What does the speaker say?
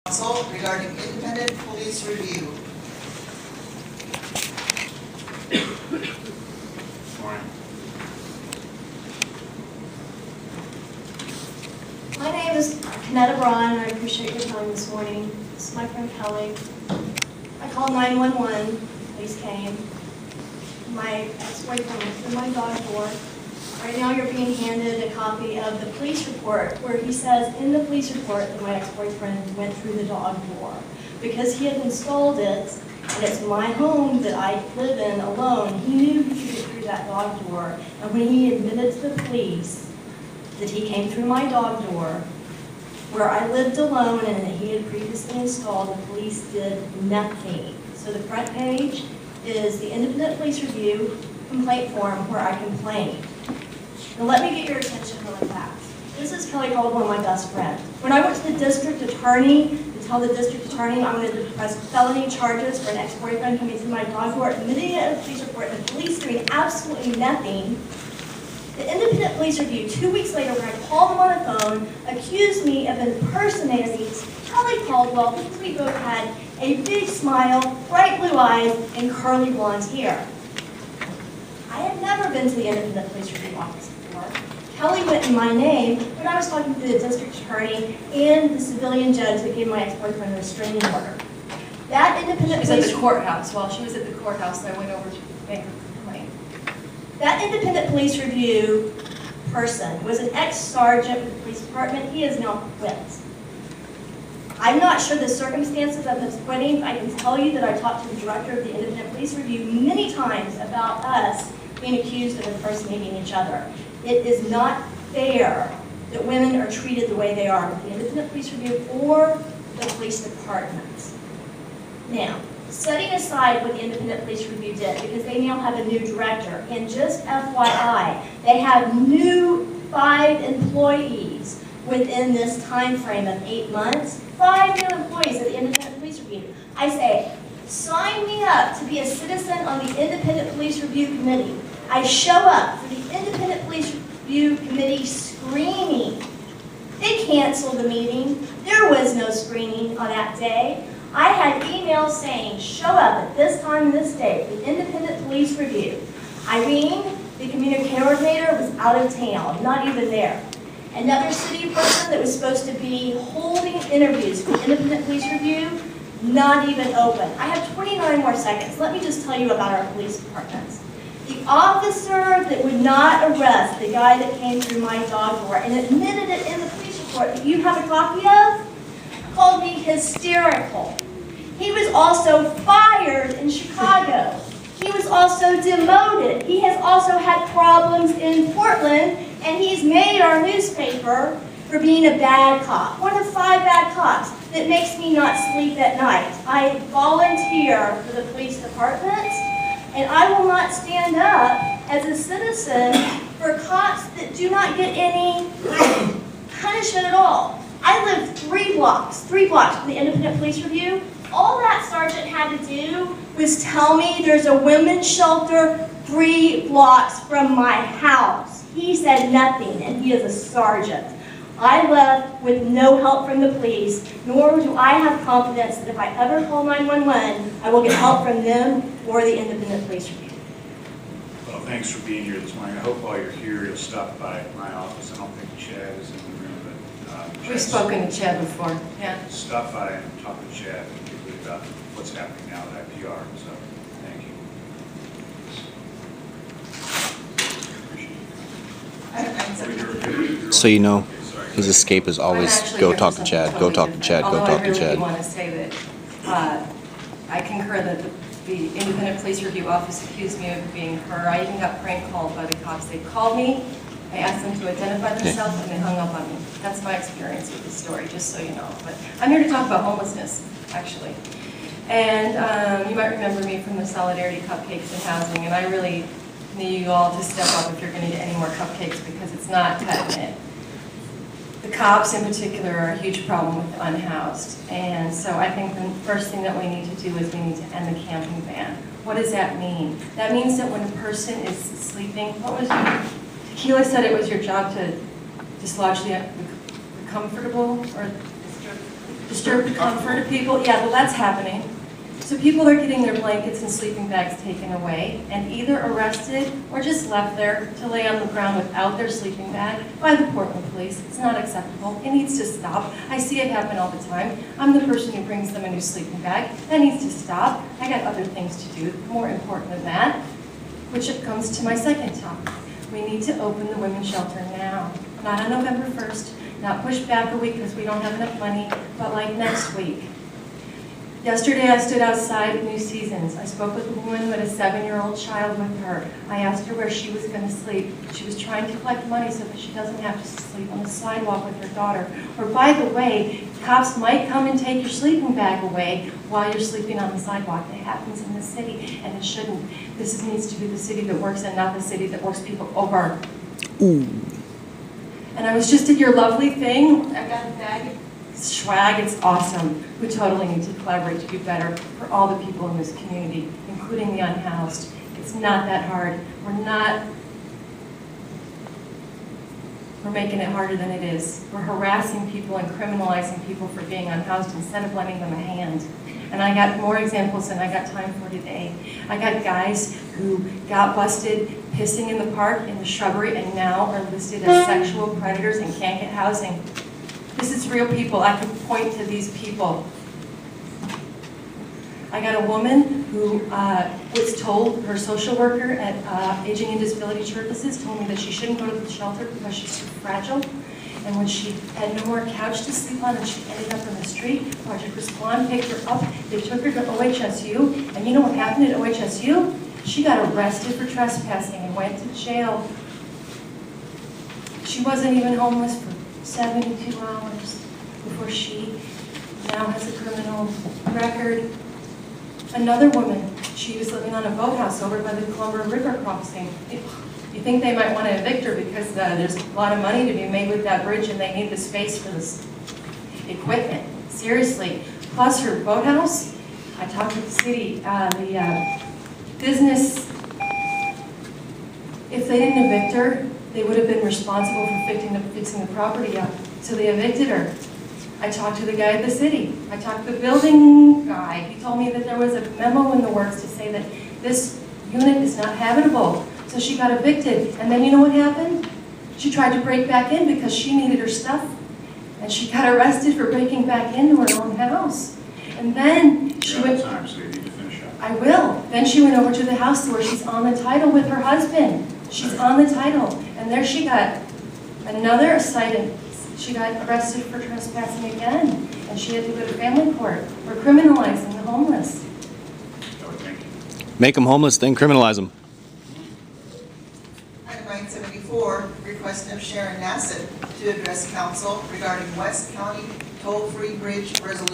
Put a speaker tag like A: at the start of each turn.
A: Council regarding independent police review.
B: Morning.
C: My name is Kanetta Braun, and I appreciate your time this morning. This is my friend Kelly. I called 911, police came. My ex-boyfriend went through my dog door. Right now you're being handed a copy of the police report where he says in the police report that my ex-boyfriend went through the dog door. Because he had installed it, and it's my home that I live in alone, he knew he could get through that dog door. And when he admitted to the police that he came through my dog door, where I lived alone and that he had previously installed, the police did nothing. So the front page is the independent police review complaint form where I complained. Now let me get your attention really fast. This is Kelly Caldwell, my best friend. When I went to the district attorney to tell the district attorney I'm going to press felony charges for an ex-boyfriend coming through my dog door, admitting it in a police report, and the police doing absolutely nothing, the independent police review 2 weeks later, when I called them on the phone, accused me of impersonating Kelly Caldwell because we both had a big smile, bright blue eyes, and curly blonde hair. I had never been to the independent police review office before. Kelly went in my name when I was talking to the district attorney and the civilian judge that gave my ex-boyfriend a restraining order. That independent
D: She was at the courthouse. While she was at the courthouse, I went over to make her complaint.
C: That independent police review person was an ex-sergeant with the police department. He is now quit. I'm not sure the circumstances of his quitting. I can tell you that I talked to the director of the independent police review many times about us being accused of impersonating each other. It is not fair that women are treated the way they are with the independent police review or the police department. Now, setting aside what the independent police review did, because they now have a new director, and just FYI, they have new 5 employees within this time frame of 8 months. 5 new employees at the independent police review. I say, sign me up to be a citizen on the independent police review committee. I show up for the independent police review committee screening. They canceled the meeting. There was no screening on that day. I had emails saying, show up at this time and this date, the independent police review. Irene, the community coordinator, was out of town, not even there. Another city person that was supposed to be holding interviews for the independent police review, not even open. I have 29 more seconds. Let me just tell you about our police departments. The officer that would not arrest the guy that came through my dog door and admitted it in the police report that you have a copy of, called me hysterical. He was also fired in Chicago. He was also demoted. He has also had problems in Portland, and he's made our newspaper for being a bad cop. One of 5 bad cops that makes me not sleep at night. I volunteer for the police department, and I will not stand up as a citizen for cops that do not get any punishment at all. I live 3 blocks from the independent police review. All that sergeant had to do was tell me there's a women's shelter 3 blocks from my house. He said nothing, and he is a sergeant. I left with no help from the police, nor do I have confidence that if I ever call 911, I will get help from them or the independent police review.
B: Well, thanks for being here this morning. I hope while you're here, you'll stop by my office. I don't think Chad is in the room, but
D: We've spoken to Chad before. Yeah.
B: stop by and talk to Chad particularly about what's happening now at IPR. So, thank you.
E: So you know, his escape is always go talk to Chad, go talk to Chad, go talk to
D: Although I really
E: Chad.
D: want to say that I concur that the independent police review office accused me of being her. I even got prank called by the cops. They called me, I asked them to identify themselves, and they hung up on me. That's my experience with the story, just so you know. But I'm here to talk about homelessness, actually. And you might remember me from the Solidarity Cupcakes and Housing, and I really need you all to step up if you're going to get any more cupcakes, because it's not cutting it. The cops in particular are a huge problem with the unhoused. And so I think the first thing that we need to do is we need to end the camping ban. What does that mean? That means that when a person is sleeping, Tequila said it was your job to dislodge the comfortable or disturb the comfort of people. Yeah, well, that's happening. So people are getting their blankets and sleeping bags taken away and either arrested or just left there to lay on the ground without their sleeping bag by the Portland police. It's not acceptable. It needs to stop. I see it happen all the time. I'm the person who brings them a new sleeping bag. That needs to stop. I got other things to do, more important than that, which comes to my second topic. We need to open the women's shelter now. Not on November 1st, not push back a week because we don't have enough money, but like next week. Yesterday, I stood outside New Seasons. I spoke with a woman who had a 7-year-old child with her. I asked her where she was going to sleep. She was trying to collect money so that she doesn't have to sleep on the sidewalk with her daughter. Or by the way, cops might come and take your sleeping bag away while you're sleeping on the sidewalk. That happens in the city, and it shouldn't. This needs to be the city that works and not the city that works people over.
E: Ooh.
D: And I was just at your lovely thing. I got a bag. Swag, it's awesome. We totally need to collaborate to do better for all the people in this community, including the unhoused. It's not that hard. We're making it harder than it is. We're harassing people and criminalizing people for being unhoused instead of lending them a hand. And I got more examples than I got time for today. I got guys who got busted pissing in the park, in the shrubbery, and now are listed as sexual predators and can't get housing. This is real people. I can point to these people. I got a woman who was told, her social worker at Aging and Disability Services told me that she shouldn't go to the shelter because she's too fragile. And when she had no more couch to sleep on and she ended up on the street, Project Respond picked her up. They took her to OHSU. And you know what happened at OHSU? She got arrested for trespassing and went to jail. She wasn't even homeless for 72 hours before she now has a criminal record. Another woman, she was living on a boathouse over by the Columbia River crossing. You think they might want to evict her because there's a lot of money to be made with that bridge and they need the space for this equipment. Seriously. Plus her boathouse, I talked with the city, the business, if they didn't evict her, they would have been responsible for fixing the property up. So they evicted her. I talked to the guy at the city. I talked to the building guy. He told me that there was a memo in the works to say that this unit is not habitable. So she got evicted. And then you know what happened? She tried to break back in because she needed her stuff. And she got arrested for breaking back into her own house. And then she went...
B: time, so you need to finish up.
D: I will. Then she went over to the house where she's on the title with her husband. She's on the title. And there she got another cited. She got arrested for trespassing again. And she had to go to family court. We're criminalizing the homeless.
E: Make them homeless, then criminalize them.
A: Item 974, request of Sharon Nassett to address council regarding West County toll-free bridge resolution.